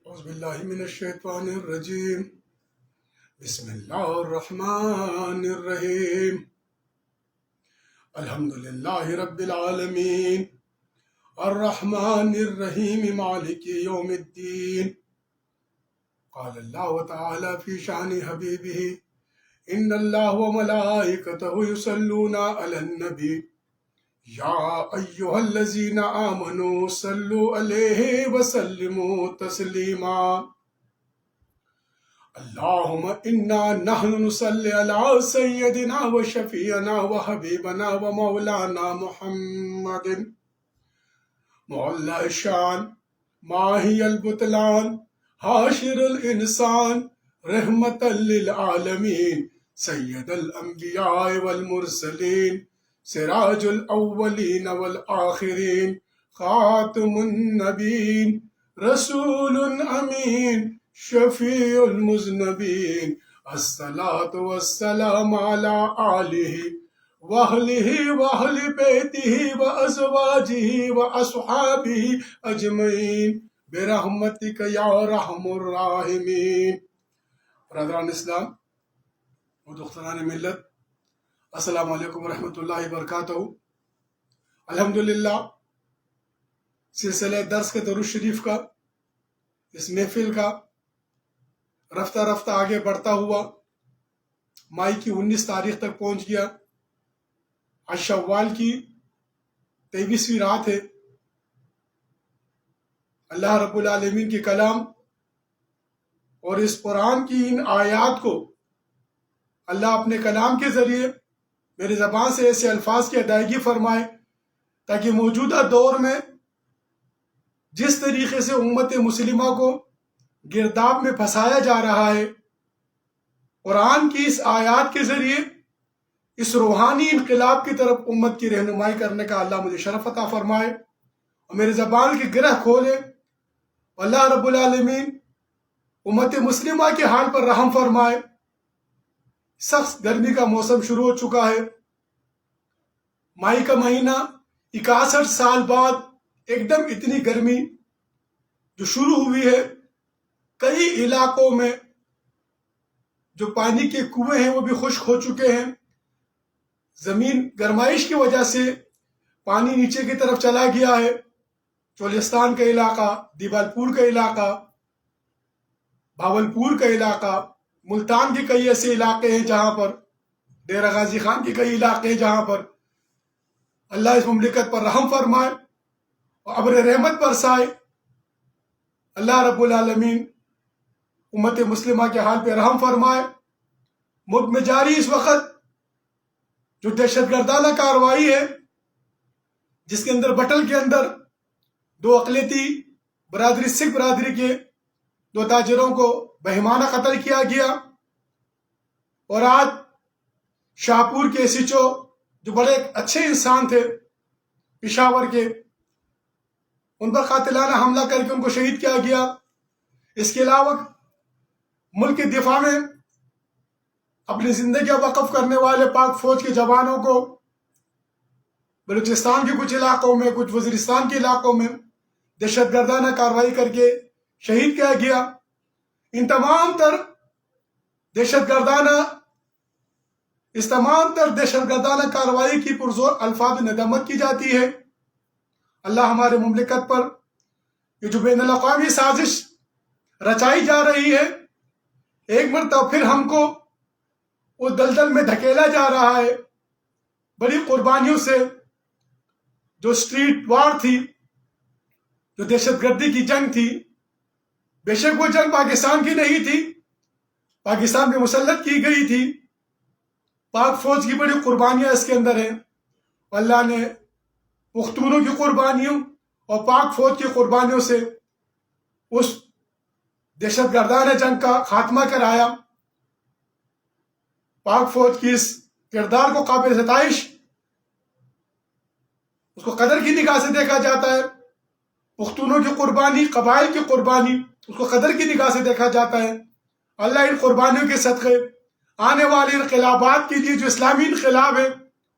اعوذ باللہ من الشیطان الرجیم بسم اللہ الرحمن الرحیم الحمد للہ رب العالمین الرحمن الرحیم مالک یوم الدین قال اللہ تعالی فی شان حبیبہ ان اللہ وملائکتہ یصلون علی النبی یا ایہا الذین آمنوا صلوا علیہ وسلموا تسلیما اللہم انا نحن نصلی علی سیدنا وشفیعنا وحبیبنا ومولانا محمد معلی الشان ماہی البطلان حاشر الانسان رحمتا للعالمین سید الانبیاء والمرسلین سراج الاولین والآخرین خاتم النبین رسول امین شفیع المذنبین الصلاة والسلام علی آلہ وأہلہ وأہل بیتہ وأزواجہ وأصحابہ اجمعین برحمتک یا ارحم الراحمین۔ برادران اسلام و دختران ملت، السلام علیکم ورحمۃ اللہ وبرکاتہ۔ الحمدللہ سلسلہ درس کے درود شریف کا اس محفل کا رفتہ رفتہ آگے بڑھتا ہوا مائی کی 19 تاریخ تک پہنچ گیا۔ آج شوال کی 23ویں رات ہے۔ اللہ رب العالمین کے کلام اور اس قرآن کی ان آیات کو اللہ اپنے کلام کے ذریعے میری زبان سے ایسے الفاظ کی ادائیگی فرمائے تاکہ موجودہ دور میں جس طریقے سے امت مسلمہ کو گرداب میں پھنسایا جا رہا ہے، قرآن کی اس آیات کے ذریعے اس روحانی انقلاب کی طرف امت کی رہنمائی کرنے کا اللہ مجھے شرف عطا فرمائے اور میری زبان کی گرہ کھولے۔ اللہ رب العالمین امت مسلمہ کے حال پر رحم فرمائے۔ سخت گرمی کا موسم شروع ہو چکا ہے۔ مائی کا مہینہ 61 سال بعد ایک دم اتنی گرمی جو شروع ہوئی ہے۔ کئی علاقوں میں جو پانی کے کنویں ہیں وہ بھی خشک ہو چکے ہیں۔ زمین گرمائش کی وجہ سے پانی نیچے کی طرف چلا گیا ہے۔ چولستان کا علاقہ، دیوالپور کا علاقہ، بھاولپور کا علاقہ، ملتان کے کئی ایسے علاقے ہیں جہاں پر، ڈیرہ غازی خان کے کئی علاقے ہیں جہاں پر اللہ اس مملکت پر رحم فرمائے اور ابر رحمت برسائے۔ اللہ رب العالمین امت مسلمہ کے حال پہ رحم فرمائے۔ ملک میں جاری اس وقت جو دہشت گردانہ کارروائی ہے، جس کے اندر بٹل کے اندر 2 اقلیتی برادری، سکھ برادری کے 2 تاجروں کو بہیمانہ قتل کیا گیا، اور آج شاہپور کے ایس ایچ او جو بڑے اچھے انسان تھے پشاور کے، ان پر قاتلانہ حملہ کر کے ان کو شہید کیا گیا۔ اس کے علاوہ ملک کے دفاع میں اپنی زندگیاں وقف کرنے والے پاک فوج کے جوانوں کو بلوچستان کے کچھ علاقوں میں، کچھ وزیرستان کے علاقوں میں دہشت گردانہ کارروائی کر کے شہید کیا گیا۔ ان تمام تر دہشت گردانہ کارروائی کی پرزور الفاظ ندامت کی جاتی ہے۔ اللہ ہمارے مملکت پر یہ جو بین الاقوامی سازش رچائی جا رہی ہے، ایک مرتبہ پھر ہم کو اس دلدل میں دھکیلا جا رہا ہے۔ بڑی قربانیوں سے جو اسٹریٹ وار تھی، جو دہشت گردی کی جنگ تھی، بے شک وہ جنگ پاکستان کی نہیں تھی، پاکستان میں مسلط کی گئی تھی۔ پاک فوج کی بڑی قربانیاں اس کے اندر ہیں۔ اللہ نے پختونوں کی قربانیوں اور پاک فوج کی قربانیوں سے اس دہشت گردانہ جنگ کا خاتمہ کرایا۔ پاک فوج کی اس کردار کو قابل ستائش، اس کو قدر کی نگاہ سے دیکھا جاتا ہے۔ پختونوں کی قربانی، قبائل کی قربانی، اس کو قدر کی نگاہ سے دیکھا جاتا ہے۔ اللہ ان قربانیوں کے صدقے آنے والے انقلابات کے لیے جو اسلامی انقلاب ہے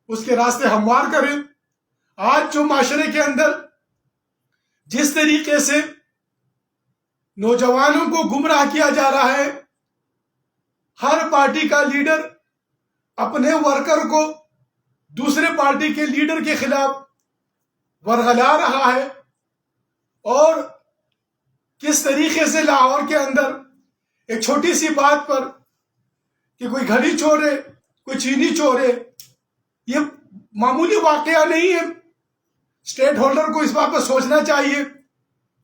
اس کے راستے ہموار کرے۔ آج جو معاشرے کے اندر جس طریقے سے نوجوانوں کو گمراہ کیا جا رہا ہے. ہر پارٹی کا لیڈر اپنے ورکر کو دوسرے پارٹی کے لیڈر کے خلاف ورغلا رہا ہے. اور کس طریقے سے لاہور کے اندر ایک چھوٹی سی بات پر کہ کوئی گھڑی چورے، کوئی چینی چورے، یہ معمولی واقعہ نہیں ہے. اسٹیٹ ہولڈر کو اس بات پر سوچنا چاہیے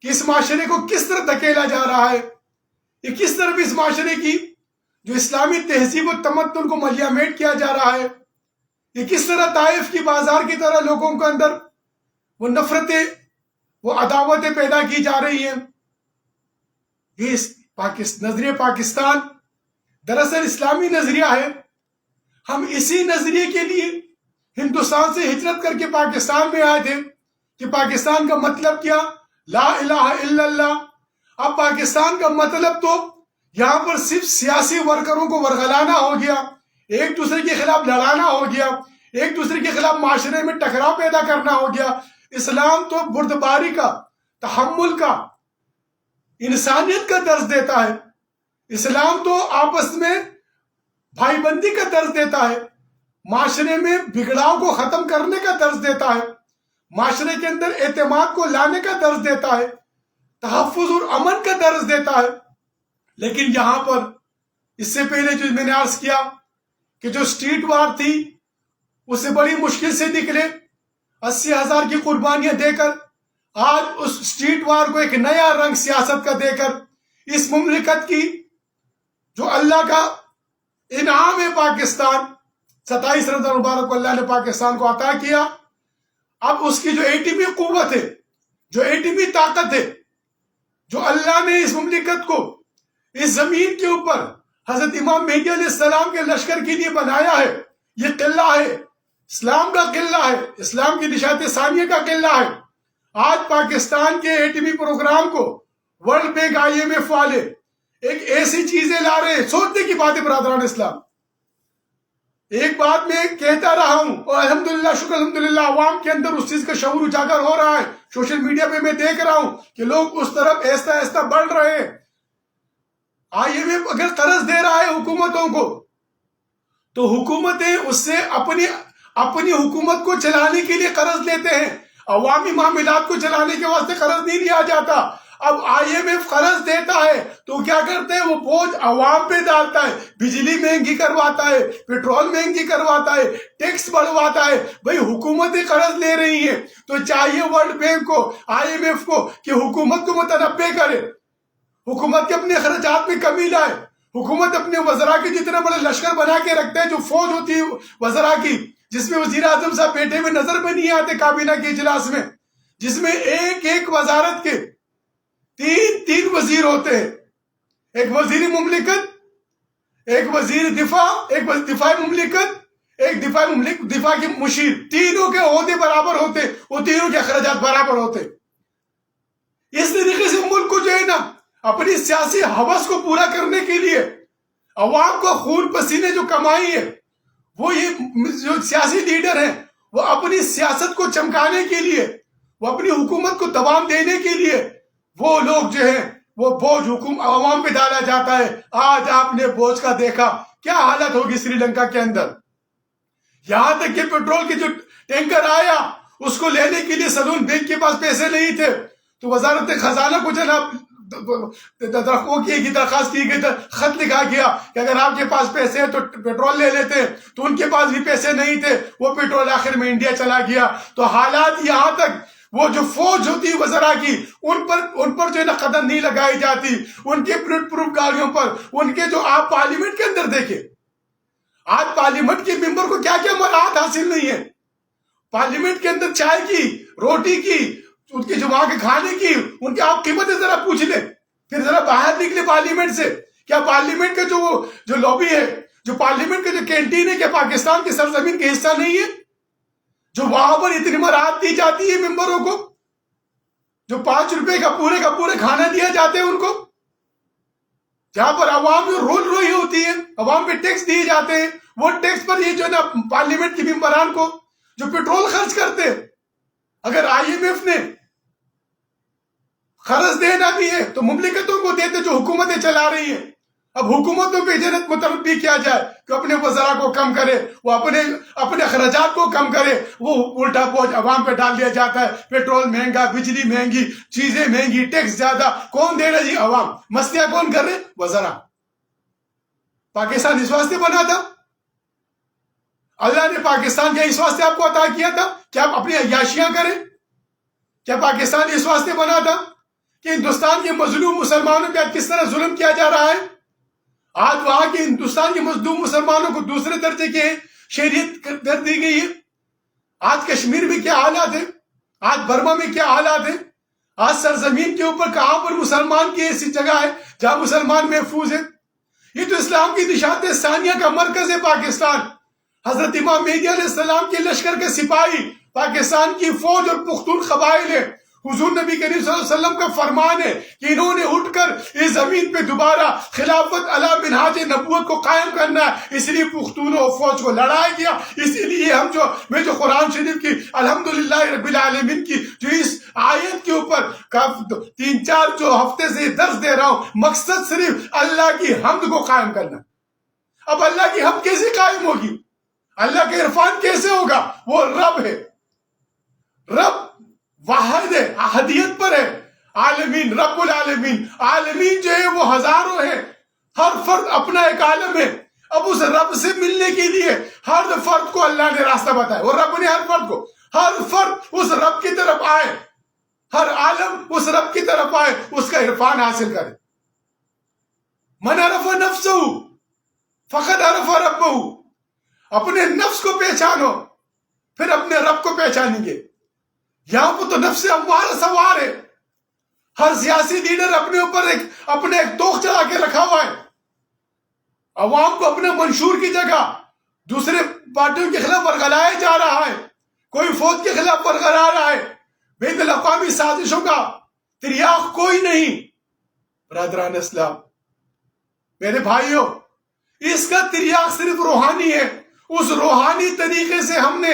کہ اس معاشرے کو کس طرح دھکیلا جا رہا ہے. یہ کس طرح اس معاشرے کی جو اسلامی تہذیب و تمدن کو ملیامیٹ کیا جا رہا ہے. یہ کس طرح طائف کی بازار کی طرح لوگوں کے اندر وہ نفرتیں، وہ عداوتیں پیدا کی جا رہی ہیں. یہ نظریہ پاکستان دراصل اسلامی نظریہ ہے. ہم اسی نظریے کے لیے ہندوستان سے ہجرت کر کے پاکستان میں آئے تھے کہ پاکستان کا مطلب کیا؟ لا الہ الا اللہ. اب پاکستان کا مطلب تو یہاں پر صرف سیاسی ورکروں کو ورغلانا ہو گیا، ایک دوسرے کے خلاف لڑانا ہو گیا، ایک دوسرے کے خلاف معاشرے میں ٹکراؤ پیدا کرنا ہو گیا. اسلام تو بردباری کا، تحمل کا، انسانیت کا درس دیتا ہے. اسلام تو آپس میں بھائی بندی کا درس دیتا ہے، معاشرے میں بگڑاؤ کو ختم کرنے کا درس دیتا ہے، معاشرے کے اندر اعتماد کو لانے کا درس دیتا ہے، تحفظ اور امن کا درس دیتا ہے. لیکن یہاں پر اس سے پہلے جو میں نے عرض کیا کہ جو اسٹریٹ وار تھی اسے بڑی مشکل سے نکلے، 80,000 کی قربانیاں دے کر آج اس اسٹریٹ وار کو ایک نیا رنگ سیاست کا دے کر اس مملکت کی جو اللہ کا انعام ہے، پاکستان 27 رمضان مبارک کو اللہ نے پاکستان کو عطا کیا. اب اس کی جو ایٹمی قوت ہے، جو ایٹمی طاقت ہے، جو اللہ نے اس مملکت کو اس زمین کے اوپر حضرت امام مہدی علیہ السلام کے لشکر کے لیے بنایا ہے، یہ قلعہ ہے، اسلام کا قلعہ ہے، اسلام کی نشات ثانیہ کا قلعہ ہے. آج پاکستان کے ایٹمی پروگرام کو ورلڈ بینک، IMF والے ایک ایسی چیزیں لا رہے ہیں، سوچنے کی بات ہے برادران اسلام. ایک بات میں کہتا رہا ہوں اور الحمدللہ، شکر الحمدللہ عوام کے اندر اس چیز کا شعور اجاگر ہو رہا ہے. سوشل میڈیا پہ میں دیکھ رہا ہوں کہ لوگ اس طرف ایستا ایستا بڑھ رہے ہیں. IMF اگر قرض دے رہا ہے حکومتوں کو تو حکومتیں اس سے اپنی حکومت کو چلانے کے لیے قرض لیتے ہیں، عوامی معاملات کو چلانے کے واسطے قرض نہیں لیا جاتا. اب IMF قرض دیتا ہے تو کیا کرتے ہیں؟ وہ بوجھ عوام پہ ڈالتا ہے، بجلی مہنگی کرواتا ہے، پیٹرول مہنگی کرواتا ہے، ٹیکس بڑھواتا ہے. بھئی حکومتیں قرض لے رہی ہیں تو چاہیے ورلڈ بینک کو، IMF کو کہ حکومت کو متنبع کرے، حکومت کے اپنے اخراجات میں کمی لائے. حکومت اپنے وزراء کے جتنے بڑے لشکر بنا کے رکھتے ہیں، جو فوج ہوتی ہے وزراء کی، جس میں وزیر اعظم صاحب بیٹھے ہوئے نظر میں نہیں آتے کابینہ کے اجلاس میں، جس میں ایک ایک وزارت کے تین وزیر ہوتے ہیں، ایک وزیر مملکت، ایک وزیر دفاع، ایک دفاع مملکت، ایک دفاع کی مشیر، تینوں کے عہدے برابر ہوتے، وہ تینوں کے اخراجات برابر ہوتے. اس طریقے سے ملک کو جو ہے نا اپنی سیاسی ہوس کو پورا کرنے کے لیے عوام کو خون پسینے جو کمائی ہے، وہ یہ جو سیاسی لیڈر ہیں وہ اپنی سیاست کو چمکانے کے لیے، وہ اپنی حکومت کو دوام دینے کے لیے وہ لوگ جو ہیں وہ بوجھ عوام پہ ڈالا جاتا ہے. آج آپ نے بوجھ کا دیکھا کیا حالت ہوگی سری لنکا کے اندر. یہاں تک کہ پیٹرول کے جو ٹینکر آیا اس کو لینے کے لیے سلون بینک کے پاس پیسے نہیں تھے تو وزارت خزانہ کو جناب کی درخواست کی گئی، خط لکھا گیا کہ اگر آپ کے پاس پیسے ہیں تو پیٹرول لے لیتے، تو ان کے پاس بھی پیسے نہیں تھے، وہ پیٹرول آخر میں انڈیا چلا گیا. تو حالات یہاں تک وہ جو فوج ہوتی ہے وزراء کی ان پر جو ہے نا قدم نہیں لگائی جاتی، ان کے پروف گاڑیوں پر، ان کے جو آپ پارلیمنٹ کے اندر دیکھیں، آج پارلیمنٹ کے ممبر کو کیا کیا مراحت حاصل نہیں ہے. پارلیمنٹ کے اندر چائے کی، روٹی کی، ان کے جو وہاں کے کھانے کی، ان کی آپ قیمتیں ذرا پوچھ لیں، پھر ذرا باہر نکلے پارلیمنٹ سے. کیا پارلیمنٹ کا جو لابی ہے، جو پارلیمنٹ کا جو کینٹین ہے، کیا پاکستان کی سرزمین کا حصہ نہیں ہے؟ جو وہاں پر اتنی مراحت دی جاتی ہے ممبروں کو، جو 5 روپے کا پورے کھانا دیا جاتے ہیں ان کو، جہاں پر عوام جو رول روئی ہوتی ہے، عوام پہ ٹیکس دیے جاتے ہیں، وہ ٹیکس پر یہ جو ہے نا پارلیمنٹ کے ممبران کو جو پیٹرول خرچ کرتے ہیں. اگر IMF نے قرض دینا بھی ہے تو مملکتوں کو چلا رہی ہیں. اب حکومتوں پہ جنت متربی کیا جائے کہ اپنے وزراء کو کم کرے, وہ اپنے اخراجات کو کم کرے, وہ الٹا بوجھ عوام پہ ڈال دیا جاتا ہے. پیٹرول مہنگا, بجلی مہنگی, چیزیں مہنگی, ٹیکس زیادہ. کون دے رہا جی؟ عوام. مستیاں کون کر رہے؟ وزراء. پاکستان اس واسطے بنا تھا؟ اللہ نے پاکستان کیا اس واسطے آپ کو عطا کیا تھا کہ آپ اپنی عیاشیاں کریں؟ کیا پاکستان اس واسطے بنا تھا کہ ہندوستان کے مظلوم مسلمانوں پہ آج کس طرح ظلم کیا جا رہا ہے؟ آج وہاں کے ہندوستان کے مظلوم مسلمانوں کو دوسرے درجے کی شہریت کر دی گئی ہے. آج کشمیر میں کیا حالات ہیں, آج برما میں کیا حالات ہیں, آج سرزمین کے اوپر کہاں پر مسلمان کی ایسی جگہ ہے جہاں مسلمان محفوظ ہے. یہ تو اسلام کی نشات ثانیہ کا مرکز ہے پاکستان. حضرت امام مہدی علیہ السلام کے لشکر کے سپاہی پاکستان کی فوج اور پختون قبائل ہے. حضور نبی کریم صلی اللہ علیہ وسلم کا فرمان ہے کہ انہوں نے اٹھ کر اس زمین پہ دوبارہ خلافت علی منہاج نبوت کو قائم کرنا ہے. اس لیے پختونوں اور فوج کو لڑایا گیا. اسی لیے میں جو قرآن شریف کی الحمدللہ رب العالمین کی جو اس آیت کے اوپر 3-4 جو ہفتے سے درس دے رہا ہوں, مقصد صرف اللہ کی حمد کو قائم کرنا. اب اللہ کی حمد کیسے قائم ہوگی؟ اللہ کا عرفان کیسے ہوگا؟ وہ رب ہے, رب واحد ہے, احدیت پر ہے. عالمین, رب العالمین. عالمین جو ہے وہ ہزاروں ہے, ہر فرد اپنا ایک عالم ہے. اب اس رب سے ملنے کے لیے ہر فرد کو اللہ نے راستہ بتایا, اور رب نے ہر فرد اس رب کی طرف آئے, ہر عالم اس رب کی طرف آئے, اس کا عرفان حاصل کرے. من عرف نفسہ فقد عرف ربہ. اپنے نفس کو پہچانو, پھر اپنے رب کو پہچانیں گے. یہاں پر تو نفس امارہ سوار ہے. ہر سیاسی لیڈر اپنے اوپر ایک توق چلا کے رکھا ہوا ہے. عوام کو اپنے منشور کی جگہ دوسرے پارٹیوں کے خلاف ورگلایا جا رہا ہے. کوئی فوج کے خلاف ورگلا رہا ہے. بین الاقوامی سازشوں کا تریاق کوئی نہیں. برادران اسلام, میرے بھائیوں, اس کا تریاق صرف روحانی ہے. اس روحانی طریقے سے ہم نے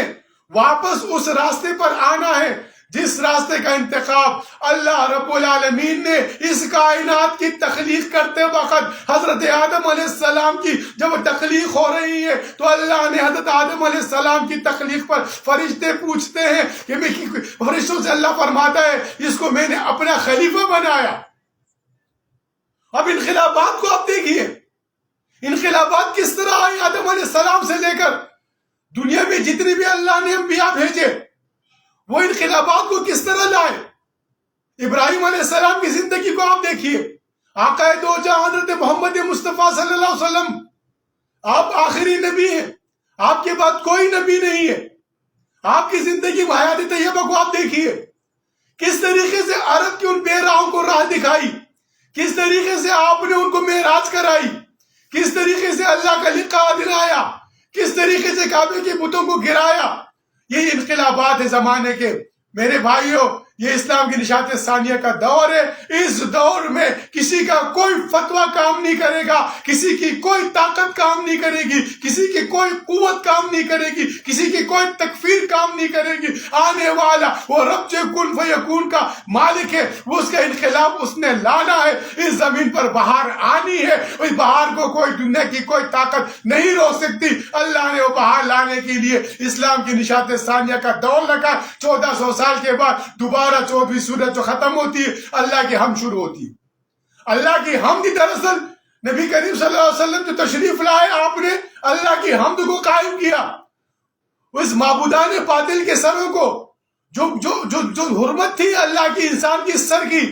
واپس اس راستے پر آنا ہے جس راستے کا انتخاب اللہ رب العالمین نے اس کائنات کی تخلیق کرتے وقت حضرت آدم علیہ السلام کی جب تخلیق ہو رہی ہے تو اللہ نے حضرت آدم علیہ السلام کی تخلیق پر فرشتے پوچھتے ہیں کہ فرشتوں سے اللہ فرماتا ہے اس کو میں نے اپنا خلیفہ بنایا. اب انقلابات کو آپ دیکھیے, انقلابات کس طرح آئے آدم علیہ السلام سے لے کر دنیا میں جتنے بھی اللہ نے انبیاء بھیجے, وہ انقلابات کو کس طرح لائے. ابراہیم علیہ السلام کی زندگی کو آپ دیکھیے. آقا دو جہاں حضرت محمد مصطفیٰ صلی اللہ علیہ وسلم, آپ آخری نبی ہیں, آپ کے بعد کوئی نبی نہیں ہے. آپ کی زندگی حیات طیبہ کو آپ دیکھیے, کس طریقے سے عرب کے ان بے راہوں کو راہ دکھائی, کس طریقے سے آپ نے ان کو معراج کرائی, کس طریقے سے اللہ کا لقاء دلایا, کس طریقے سے کعبے کے بتوں کو گرایا. یہ انقلابات ہے زمانے کے. میرے بھائیوں, یہ اسلام کی نشات ثانیہ کا دور ہے. اس دور میں کسی کا کوئی فتویٰ کام نہیں کرے گا, کسی کی کوئی طاقت کام نہیں کرے گی, کسی کی کوئی قوت کام نہیں کرے گی, کسی کی کوئی تکفیر کام نہیں کرے گی. آنے والا وہ رب جو کن فیکون کا مالک ہے, وہ اس کا انقلاب اس نے لانا ہے. اس زمین پر بہار آنی ہے. اس بہار کو کوئی دنیا کی کوئی طاقت نہیں روک سکتی. اللہ نے وہ بہار لانے کے لیے اسلام کی نشات ثانیہ کا دور رکھا. 1400 سال کے بعد دوبارہ 14ویں سورت جو ختم ہوتی ہے, اللہ کی حمد شروع ہوتی ہے. اللہ کی حمد دراصل نبی کریم صلی اللہ علیہ وسلم جو تشریف لائے, آپ نے اللہ کی حمد کو قائم کیا. اس معبودان باطل کے سروں کو جو حرمت تھی اللہ کی انسان کی سر کی,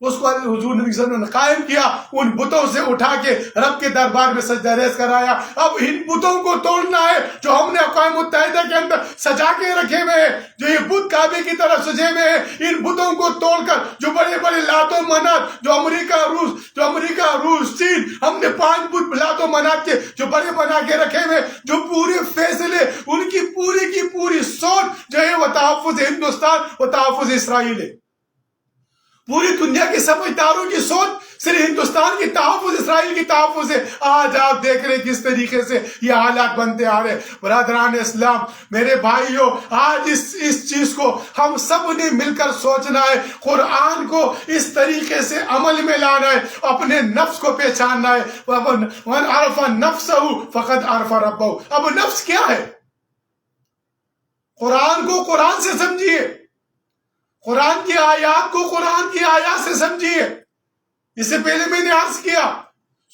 اس کو حضور نبی صلی اللہ علیہ وسلم نے قائم کیا. ان بتوں سے اٹھا کے رب کے دربار میں سجدہ ریز کرایا. اب ان بتوں کو توڑنا ہے جو ہم نے اقوام متحدہ کے اندر سجا کے رکھے ہوئے ہیں, جو یہ بت کعبے کی طرف سجے ہوئے ہیں. ان بتوں کو توڑ کر جو بڑے بڑے لات و منات جو امریکہ روس چین, ہم نے 5 بت لات و منات کے جو بڑے بنا کے رکھے ہوئے, جو پورے فیصلے ان کی پوری سوچ جو ہے وہ تحفظ ہندوستان و تحفظ اسرائیل ہے. پوری دنیا کے سمجھداروں کی سوچ صرف ہندوستان ہندوستان کی تحفظ، اسرائیل کی تحفظ ہے. آج آپ دیکھ رہے کس طریقے سے یہ حالات بنتے آ رہے. برادران اسلام، میرے بھائیوں، آج اس چیز کو ہم سب نے مل کر سوچنا ہے. قرآن کو اس طریقے سے عمل میں لانا ہے، اپنے نفس کو پہچاننا ہے. من عرف نفسہ فقد عرف ربہ. اب نفس کیا ہے؟ قرآن کو قرآن سے سمجھیے، قرآن کی آیات کو قرآن کی آیات سے سمجھیے. اس سے پہلے میں نے عرض کیا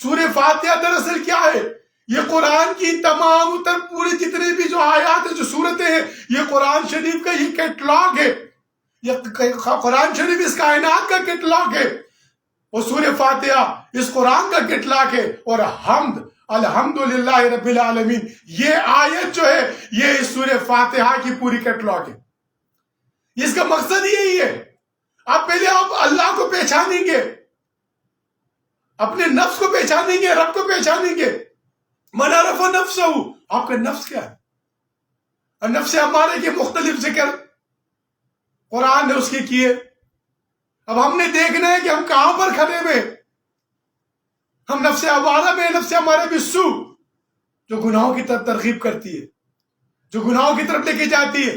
سورہ فاتحہ دراصل کیا ہے؟ یہ قرآن کی تمام تر پورے جتنے بھی جو آیات ہیں، جو صورتیں ہیں، یہ قرآن شریف کا یہ کیٹلاگ ہے. یہ قرآن شریف اس کائنات کا کیٹلاگ ہے، اور سورہ فاتحہ اس قرآن کا کیٹلاگ ہے. اور حمد، الحمدللہ رب العالمین، یہ آیت جو ہے یہ اس سورہ فاتحہ کی پوری کیٹلاگ ہے. اس کا مقصد یہی ہے. آپ پہلے آپ اللہ کو پہچانیں گے، اپنے نفس کو پہچانیں گے، رب کو پہچانیں گے. من عرف نفسہ، آپ کا نفس کیا ہے؟ اور نفس امارہ کے مختلف ذکر قرآن نے اس کے کیے. اب ہم نے دیکھنا ہے کہ ہم کہاں پر کھڑے ہوئے. ہم نفس امارہ میں، نفس امارہ بالسوء جو گناہوں کی طرف ترغیب کرتی ہے، جو گناہوں کی طرف لے کے جاتی ہے،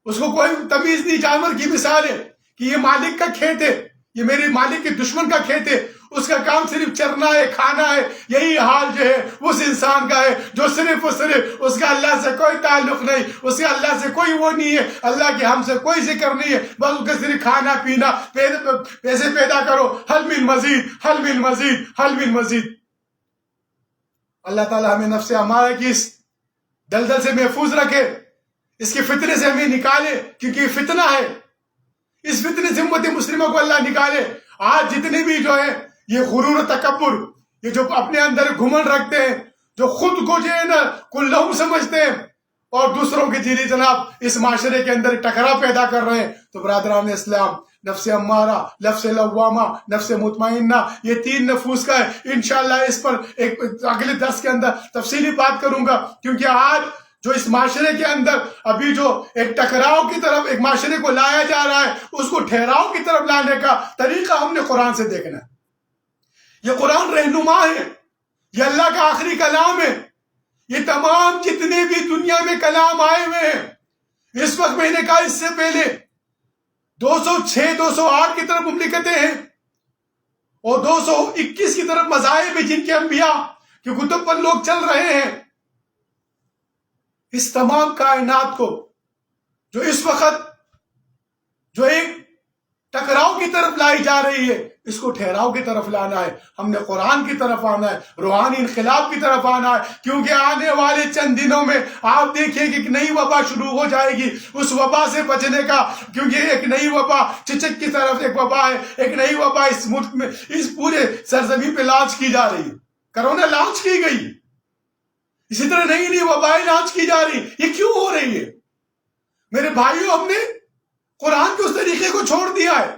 اس کو کوئی تمیز نہیں. جانور کی مثال ہے کہ یہ مالک کا کھیت ہے، یہ میرے مالک کے دشمن کا کھیت ہے، اس کا کام صرف چرنا ہے، کھانا ہے. یہی حال جو ہے اس انسان کا ہے جو صرف اور صرف اس کا اللہ سے کوئی تعلق نہیں، اس کا اللہ سے کوئی وہ نہیں ہے، اللہ کے ہم سے کوئی ذکر نہیں ہے. بس اس کا صرف کھانا پینا، پیسے پیدا کرو، حل من مزید، حل من مزید، حل من مزید. اللہ تعالی ہمیں نفس امارہ کی اس دلدل سے محفوظ رکھے، اس کے فتنے سے ہمیں نکالے، کیونکہ یہ فتنہ ہے. اس فتنے سے امت مسلمہ کو اللہ نکالے. آج جتنے بھی جو ہے یہ غرور و تکبر، یہ جو اپنے اندر گھمنڈ رکھتے ہیں، جو خود کو جو ہے نا کلہم سمجھتے ہیں اور دوسروں کے جیلی جناب اس معاشرے کے اندر ٹکراؤ پیدا کر رہے ہیں. تو برادران اسلام، نفس امارہ، نفس لوامہ، نفس مطمئنہ، یہ تین نفوس کا ہے. انشاءاللہ اس پر ایک اگلے درس کے اندر تفصیلی بات کروں گا، کیونکہ آج جو اس معاشرے کے اندر ابھی جو ایک ٹکراؤ کی طرف ایک معاشرے کو لایا جا رہا ہے، اس کو ٹھہراؤ کی طرف لانے کا طریقہ ہم نے قرآن سے دیکھنا ہے. یہ قرآن رہنما ہے، یہ اللہ کا آخری کلام ہے. یہ تمام جتنے بھی دنیا میں کلام آئے ہوئے ہیں، اس وقت میں نے کہا اس سے پہلے 206 208 کی طرف مملکتیں ہیں اور 221 کی طرف مذاہب ہیں جن کے انبیاء کے کتب پر لوگ چل رہے ہیں. اس تمام کائنات کو جو اس وقت جو ایک ٹکراؤ کی طرف لائی جا رہی ہے، اس کو ٹھہراؤ کی طرف لانا ہے. ہم نے قرآن کی طرف آنا ہے، روحانی انقلاب کی طرف آنا ہے. کیونکہ آنے والے چند دنوں میں آپ دیکھیں کہ ایک نئی وبا شروع ہو جائے گی. اس وبا سے بچنے کا، کیونکہ ایک نئی وبا چچک کی طرف ایک وبا ہے، ایک نئی وبا اس ملک میں، اس پورے سرزمین پہ لانچ کی جا رہی ہے. کرونا لانچ کی گئی، اسی طرح نئی نئی وبائیں لانچ کی جا رہی. یہ کیوں ہو رہی ہے میرے بھائیوں؟ ہم نے قرآن کے اس طریقے کو چھوڑ دیا ہے،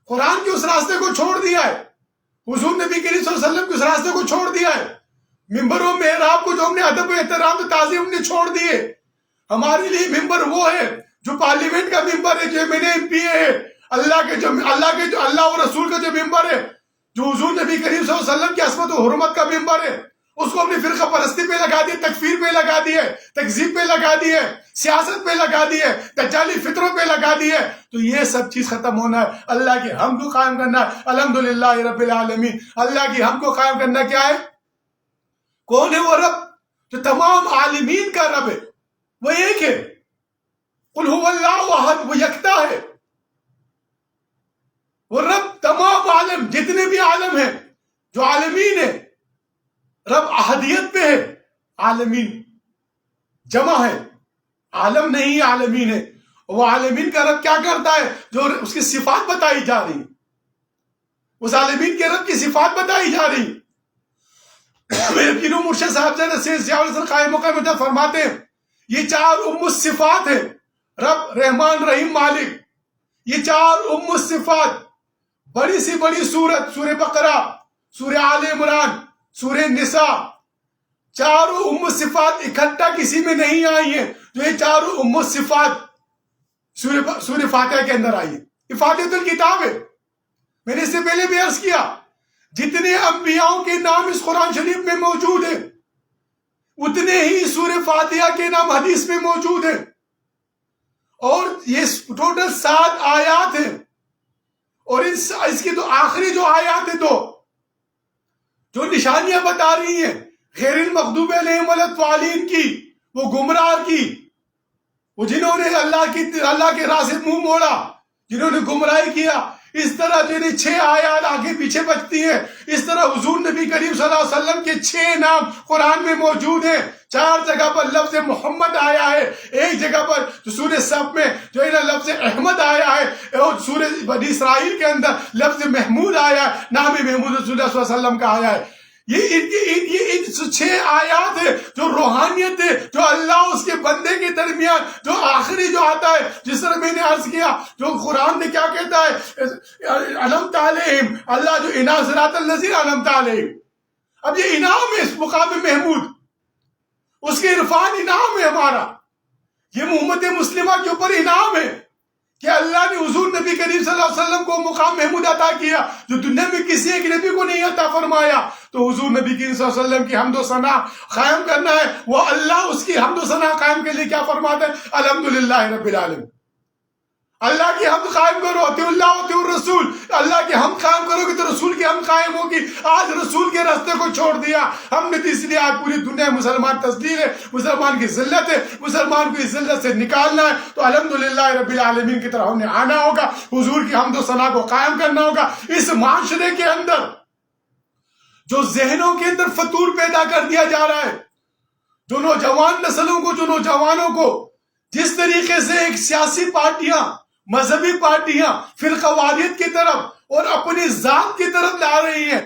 قرآن کے اس راستے کو چھوڑ دیا ہے، حضور نبی کریم صلی اللہ علیہ وسلم کے اس راستے کو چھوڑ دیا ہے. ممبر و محراب کو جو ہم نے ادب و احترام و تعظیم ہم نے چھوڑ دیے. ہمارے لیے ممبر وہ ہے جو پارلیمنٹ کا ممبر ہے، جو MP ہے، اللہ و رسول کا جو ممبر ہے، جو حضور نبی کریم صلی اللہ علیہ وسلم کی عصمت و حرمت کا ممبر ہے، اس کو اپنی فرقہ پرستی پہ لگا دیے، تکفیر پہ لگا دیے، تکذیب پہ لگا دیے، سیاست پہ لگا دیے، دجالی فطروں پہ لگا دیے. تو یہ سب چیز ختم ہونا ہے. اللہ کی حمد کو قائم کرنا ہے. الحمدللہ رب العالمین. اللہ کی حمد کو قائم کرنا کیا ہے؟ کون ہے وہ رب جو تمام عالمین کا رب ہے؟ وہ ایک ہے. قل هو اللہ احد، وہ یکتا ہے. وہ رب تمام عالم، جتنے بھی عالم ہیں، جو عالمین ہیں، رب احدیت پہ ہے. عالمین جمع ہے، عالم نہیں عالمین ہے. وہ عالمین کا رب کیا کرتا ہے؟ جو اس کی صفات بتائی جا رہی، اس عالمین کے رب کی صفات بتائی جا رہی. میرے پیر و مرشد صاحب جان سید ضیاء الحسن قائم مقام فرماتے ہیں یہ 4 الصفات ہیں، رب، رحمان، رحیم، مالک. یہ 4 الصفات بڑی سی بڑی سورت، سورہ بقرہ، سورہ آل عمران، سورہ نساء، 4 صفات اکٹھا کسی میں نہیں آئی ہیں. جو یہ 4 صفات سورہ فاتحہ کے اندر آئی ہے. یہ فاتحۃ الکتاب ہے. میں نے اس سے پہلے بھی عرض کیا جتنے انبیاؤں کے نام اس قرآن شریف میں موجود ہیں اتنے ہی سورہ فاتحہ کے نام حدیث میں موجود ہیں، اور یہ ٹوٹل 7 آیات ہیں، اور اس کی تو آخری جو آیات ہیں جو نشانیاں بتا رہی ہیں غیر المغضوب علیہم ولا الضالین کی، وہ گمراہ کی، وہ جنہوں نے اللہ کے راہ سے منہ موڑا، جنہوں نے گمراہی کیا، اس طرح جو 6 آیات آگے پیچھے بچتی ہیں، اس طرح حضور نبی کریم صلی اللہ علیہ وسلم کے 6 نام قرآن میں موجود ہیں۔ 4 جگہ پر لفظ محمد آیا ہے، ایک جگہ پر سورہ صف میں جو ہے لفظ احمد آیا ہے، اور سورہ بنی اسرائیل کے اندر لفظ محمود آیا ہے، نام محمود رسول اللہ صلی اللہ علیہ وسلم کا آیا ہے۔ یہ ان 6 آیات ہے جو روحانیت ہے، جو اللہ اس کے بندے کے درمیان جو آخری جو آتا ہے، جس طرح میں نے عرض کیا، جو قرآن میں کیا کہتا ہے، انعمت علیہم، اللہ جو انعام صراط الذین انعمت علیہم، اب یہ انعام ہے اس مقام محمود، اس کے عرفان انعام ہے ہمارا، یہ امت مسلمہ کے اوپر انعام ہے کہ اللہ نے حضور نبی کریم صلی اللہ علیہ وسلم کو مقام محمود عطا کیا جو دنیا میں کسی ایک نبی کو نہیں عطا فرمایا۔ تو حضور نبی کریم صلی اللہ علیہ وسلم کی حمد و ثنا قائم کرنا ہے، وہ اللہ اس کی حمد و ثنا قائم کے لیے کیا فرماتا ہے؟ الحمدللہ رب العالمین۔ اللہ کی حمد قائم کرو، اطیعوا اللہ اطیعوا الرسول، اللہ کی حمد قائم کرو گے تو رسول کی حمد قائم ہوگی۔ آج رسول کے راستے کو چھوڑ دیا ہم نے، اس لیے آج پوری دنیا مسلمان تسلیم ہے، مسلمان کی ذلت ہے، مسلمان کو اس ذلت سے نکالنا ہے تو الحمدللہ رب العالمین کی طرف ہم نے آنا ہوگا، حضور کی حمد و ثنا کو قائم کرنا ہوگا۔ اس معاشرے کے اندر جو ذہنوں کے اندر فتور پیدا کر دیا جا رہا ہے، جو نوجوان نسلوں کو، جو نوجوانوں کو جس طریقے سے ایک سیاسی پارٹیاں، مذہبی پارٹیاں فرقواریت کی طرف اور اپنی ذات کی طرف لا رہی ہیں،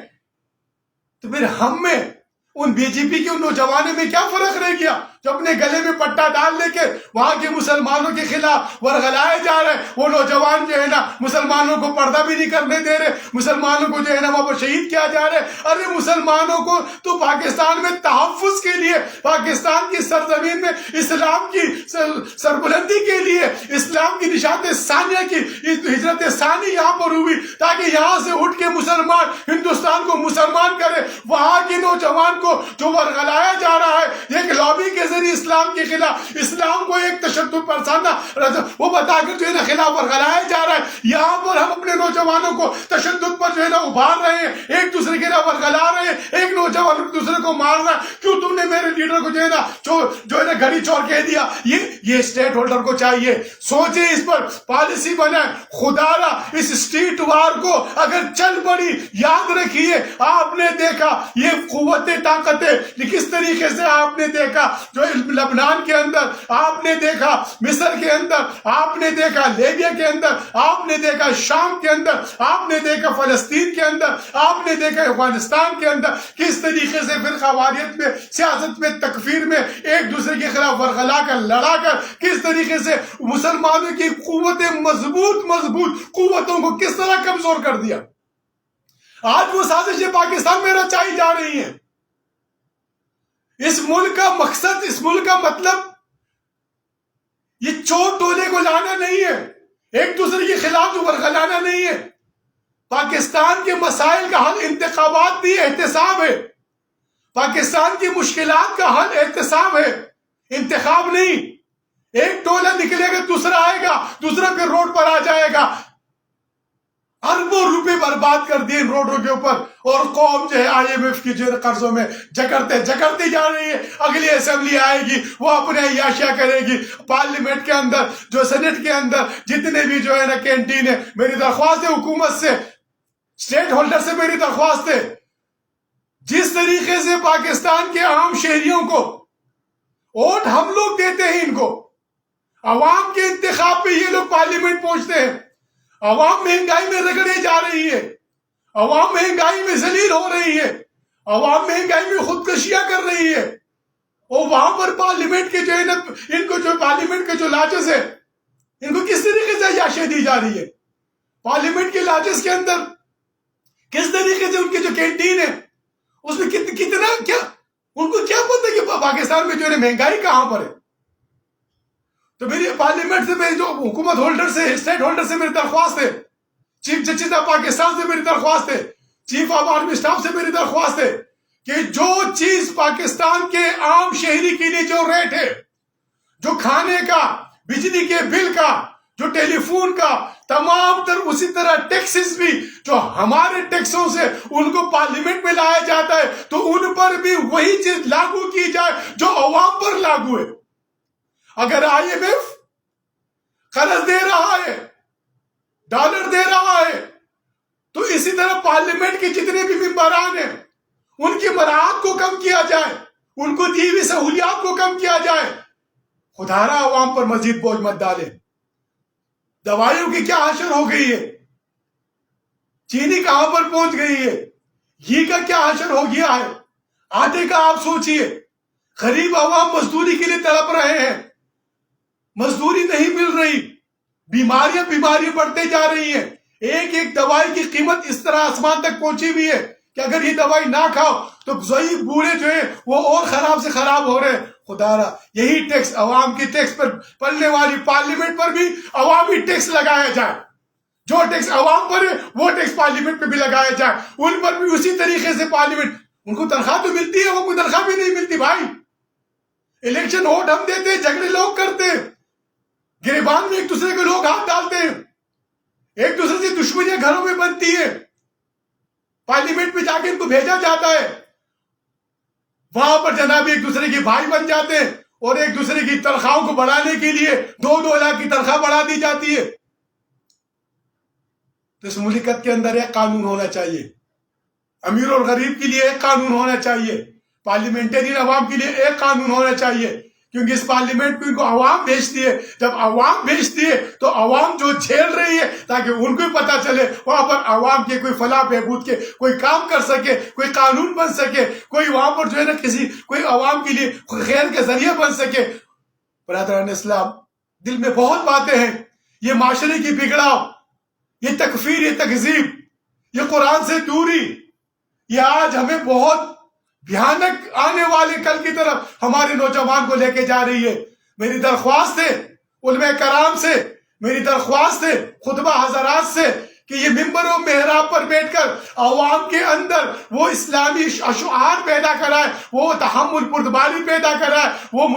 تو پھر ہم میں ان بی جے پی کے ان نوجوانوں میں کیا فرق رہ گیا جو اپنے گلے میں پٹا ڈال لے کے وہاں کے مسلمانوں کے خلاف ورغلائے جا رہے ہیں؟ وہ نوجوان جو ہے نا مسلمانوں کو پردہ بھی نہیں کرنے دے رہے، مسلمانوں کو جو ہے نا وہاں پر شہید کیا جا رہے ہیں۔ ارے مسلمانوں کو تو پاکستان میں تحفظ کے لیے، پاکستان کی سرزمین میں اسلام کی سربلندی کے لیے، اسلام کی نشات ثانیہ کی ہجرت ثانی یہاں پر ہوئی تاکہ یہاں سے اٹھ کے مسلمان ہندوستان کو مسلمان کرے۔ وہاں کے نوجوان کو جو ورغلایا جا رہا ہے ایک لابی کے ذریعے اسلام کے خلاف، اسلام کو ایک تشدد پسندہ وہ بتا کر جو ہے نا خلاف ورغلایا جا رہا ہے، یہاں پر ہم اپنے نوجوانوں کو تشدد پر جو ہے نا ابھار رہے ہیں، ایک دوسرے کے خلاف ورغلا رہے ہیں، ایک نوجوان ایک دوسرے کو مار رہا ہے۔ کیوں تم نے میرے لیڈر کو جو ہے نا گھڑی چور کہہ دیا؟ یہ اسٹیٹ ہولڈر کو چاہیے سوچے، اس پر پالیسی بنائے۔ خدا را اس اسٹریٹ وار کو اگر چل پڑی، یاد رکھیے آپ نے دیکھا یہ قوت طاقت ہے، کس طریقے سے آپ نے دیکھا جو لبنان کے اندر، آپ نے دیکھا مصر کے اندر، آپ نے دیکھا لیبیا کے اندر، آپ نے دیکھا شام کے اندر، آپ نے دیکھا فلسطین کے اندر، آپ نے دیکھا افغانستان کے اندر، کس طریقے سے فرقہ واریت میں، سیاست میں، تکفیر میں ایک دوسرے کے خلاف ورغلا کر لڑا کر کس طریقے سے مسلمانوں کی قوتیں مضبوط قوتوں کو کس طرح کمزور کر دیا۔ آج وہ سازشیں پاکستان میں رچائی جا رہی ہیں۔ اس ملک کا مقصد، اس ملک کا مطلب یہ چور ٹولے کو لانا نہیں ہے، ایک دوسرے کے خلاف جو ورغلانا نہیں ہے۔ پاکستان کے مسائل کا حل انتخابات نہیں، احتساب ہے۔ پاکستان کی مشکلات کا حل احتساب ہے، انتخاب نہیں۔ ایک ٹولہ نکلے گا دوسرا آئے گا، دوسرا پھر روڈ پر آ جائے گا۔ اربوں روپے برباد کر دیے ان روڈوں کے اوپر، اور قوم جو ہے IMF کی جو قرضوں میں جکڑتے جا رہی ہے۔ اگلی اسمبلی آئے گی وہ اپنے عیاشیاں کرے گی۔ پارلیمنٹ کے اندر، جو سینٹ کے اندر جتنے بھی جو ہے نا کینٹین ہے، میری درخواست ہے حکومت سے، اسٹیٹ ہولڈر سے میری درخواست ہے، جس طریقے سے پاکستان کے عام شہریوں کو ووٹ ہم لوگ دیتے ہیں، ان کو عوام کے انتخاب پہ یہ لوگ پارلیمنٹ پہنچتے ہیں، عوام مہنگائی میں رگڑے جا رہی ہے، عوام مہنگائی میں ذلیل ہو رہی ہے، عوام مہنگائی میں خودکشیاں کر رہی ہے، اور وہاں پر پارلیمنٹ کے جو ہے نا ان کو جو پارلیمنٹ کے جو لاجز ہے ان کو کس طریقے سے عیاشیاں دی جا رہی ہے۔ پارلیمنٹ کے لاجز کے اندر کس طریقے سے ان کے جو کینٹین ہے اس میں کتنا کیا ان کو کیا پتہ کہ پاکستان میں جو ہے مہنگائی کہاں پر ہے۔ تو میری پارلیمنٹ سے، میری جو حکومت ہولڈر سے، اسٹیٹ ہولڈر سے میری درخواست ہے، چیف جسٹس آف پاکستان سے میری درخواست ہے چیف آف آرمی اسٹاف سے میری درخواست ہے کہ جو چیز پاکستان کے عام شہری کے لیے جو ریٹ ہے، جو کھانے کا، بجلی کے بل کا، جو ٹیلی فون کا، تمام تر اسی طرح ٹیکسز بھی جو ہمارے ٹیکسوں سے ان کو پارلیمنٹ میں لایا جاتا ہے، تو ان پر بھی وہی چیز لاگو کی جائے جو عوام پر لاگو ہے۔ اگر IMF قرض دے رہا ہے، ڈالر دے رہا ہے، تو اسی طرح پارلیمنٹ کے جتنے بھی ممبران ہیں ان کی مراعات کو کم کیا جائے، ان کو دی ہوئی سہولیات کو کم کیا جائے۔ خدا را عوام پر مزید بوجھ مت ڈالے۔ دوائیوں کی کیا حشر ہو گئی ہے، چینی کہاں پر پہنچ گئی ہے، گھی کا کیا حشر ہو گیا ہے، آٹے کا آپ سوچئے۔ غریب عوام مزدوری کے لیے تڑپ رہے ہیں، مزدوری نہیں مل رہی، بیماریاں بڑھتے جا رہی ہیں۔ ایک ایک دوائی کی قیمت اس طرح آسمان تک پہنچی ہوئی ہے کہ اگر یہ دوائی نہ کھاؤ تو ضعیف بوڑھے جو ہیں وہ اور خراب سے خراب ہو رہے ہیں۔ خدا را یہی ٹیکس، عوام کی ٹیکس پر پلنے والی پارلیمنٹ پر بھی عوامی ٹیکس لگایا جائے۔ جو ٹیکس عوام پر ہے وہ ٹیکس پارلیمنٹ پہ بھی لگایا جائے، ان پر بھی اسی طریقے سے پارلیمنٹ، ان کو تنخواہ تو ملتی ہے، وہ کوئی تنخواہ بھی نہیں ملتی بھائی۔ الیکشن ووٹ ہم دیتے ہیں، جھگڑے لوگ کرتے ہیں، گریبان میں ایک دوسرے کے لوگ ہاتھ ڈالتے ہیں، ایک دوسرے سے دشمنیاں گھروں میں بنتی ہیں، پارلیمنٹ میں جا کے ان کو بھیجا جاتا ہے، وہاں پر جناب ایک دوسرے کے بھائی بن جاتے ہیں اور ایک دوسرے کی تنخواہوں کو بڑھانے کے لیے 2-2 لاکھ کی تنخواہ بڑھا دی جاتی ہے۔ تو اس مملکت کے اندر ایک قانون ہونا چاہیے، امیر اور غریب کے لیے ایک قانون ہونا چاہیے، پارلیمنٹرین عوام کے لیے ایک قانون ہونا چاہیے، کیونکہ اس پارلیمنٹ کو ان کو عوام بھیجتی ہے۔ جب عوام بھیجتی ہے تو عوام جو جھیل رہی ہے، تاکہ ان کو پتہ چلے وہاں پر عوام کے کوئی فلاح بہبود کے کوئی کام کر سکے، کوئی قانون بن سکے، کوئی وہاں پر جو ہے نا کوئی عوام کے لیے خیر کے ذریعہ بن سکے۔ برادران اسلام، دل میں بہت باتیں ہیں، یہ معاشرے کی بگڑاؤ، یہ تکفیر، یہ تکذیب، یہ قرآن سے دوری، یہ آج ہمیں بہت بھیانک آنے والے کل کی طرف ہمارے نوجوان کو لے کے جا رہی ہے۔ میری درخواست ہے علماء کرام سے، میری درخواست ہے خطبہ حضرات سے کہ یہ ممبر و محراب پر بیٹھ کر عوام کے اندر وہ اسلامی اشعار پیدا کرائے، وہ تحمل بردباری پیدا کرائے، وہ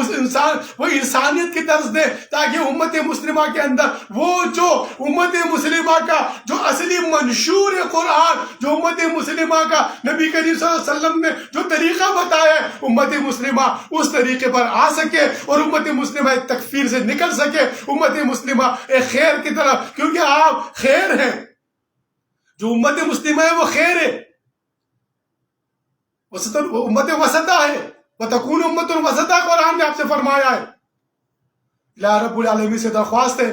انسانیت کی طرز دے، تاکہ امت مسلمہ کے اندر وہ جو امت مسلمہ کا جو اصلی منشور قرآن، جو امت مسلمہ کا نبی کریم صلی اللہ علیہ وسلم نے جو طریقہ بتایا ہے، امت مسلمہ اس طریقے پر آ سکے اور امت مسلمہ ایک تکفیر سے نکل سکے، امت مسلمہ ایک خیر کی طرف، کیونکہ آپ خیر ہیں، جو امت مسلمہ ہے وہ خیر ہے، امت وسطہ ہے، وَتَكُونُ أُمَّةٌ وَسَطًا قرآن نے آپ سے فرمایا ہے۔ اللہ رب العالمین سے درخواست ہے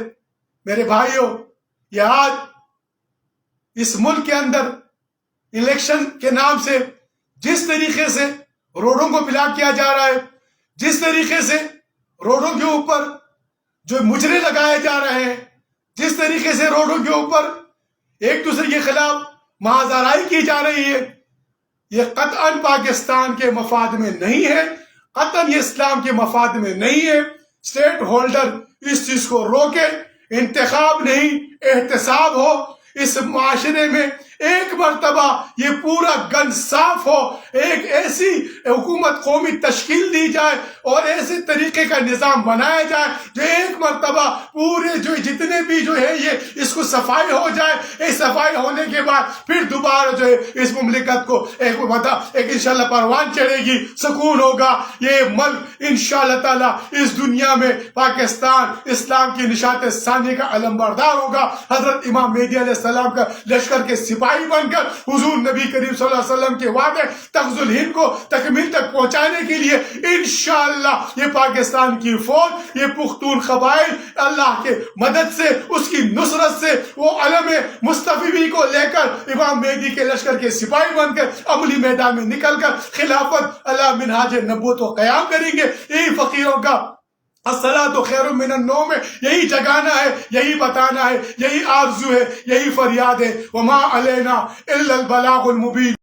میرے بھائیوں، یہ آج اس ملک کے اندر الیکشن کے نام سے جس طریقے سے روڈوں کو بلاک کیا جا رہا ہے، جس طریقے سے روڈوں کے اوپر جو مجرے لگائے جا رہے ہیں، جس طریقے سے روڈوں کے اوپر ایک دوسرے کے خلاف مہازارائی کی جا رہی ہے، یہ قطعاً پاکستان کے مفاد میں نہیں ہے، قطعاً یہ اسلام کے مفاد میں نہیں ہے۔ اسٹیٹ ہولڈر اس چیز کو روکے، انتخاب نہیں احتساب ہو، اس معاشرے میں ایک مرتبہ یہ پورا گن صاف ہو، ایک ایسی حکومت قومی تشکیل دی جائے اور ایسے طریقے کا نظام بنایا جائے جو ایک مرتبہ پورے جو جتنے بھی جو ہے یہ اس کو صفائی ہو جائے۔ ایک صفائی ہونے کے بعد پھر دوبارہ جو ہے اس مملکت کو ایک انشاءاللہ پروان چڑھے گی، سکون ہوگا، یہ ملک انشاءاللہ تعالی اس دنیا میں پاکستان اسلام کی نشاط ثانی کا علمبردار ہوگا۔ حضرت امام مہدی علیہ السلام کا لشکر کے سپاہی بن کر حضور نبی کریم صلی اللہ علیہ وسلم کے وعدے تغز الہند کو تکمیل تک پہنچانے کے لیے انشاءاللہ یہ پاکستان کی فوج، یہ پختون قبائل اللہ کے مدد سے، اس کی نصرت سے وہ علم مصطفی کو لے کر امام مہدی کے لشکر کے سپاہی بن کر عملی میدان میں نکل کر خلافت اللہ منہاج نبوت کو قیام کریں گے۔ یہی فقیروں کا الصلاۃ خیر من النوم ہے، یہی جگانا ہے، یہی بتانا ہے، یہی آرزو ہے، یہی فریاد ہے۔ وما علینا الا البلاغ المبین۔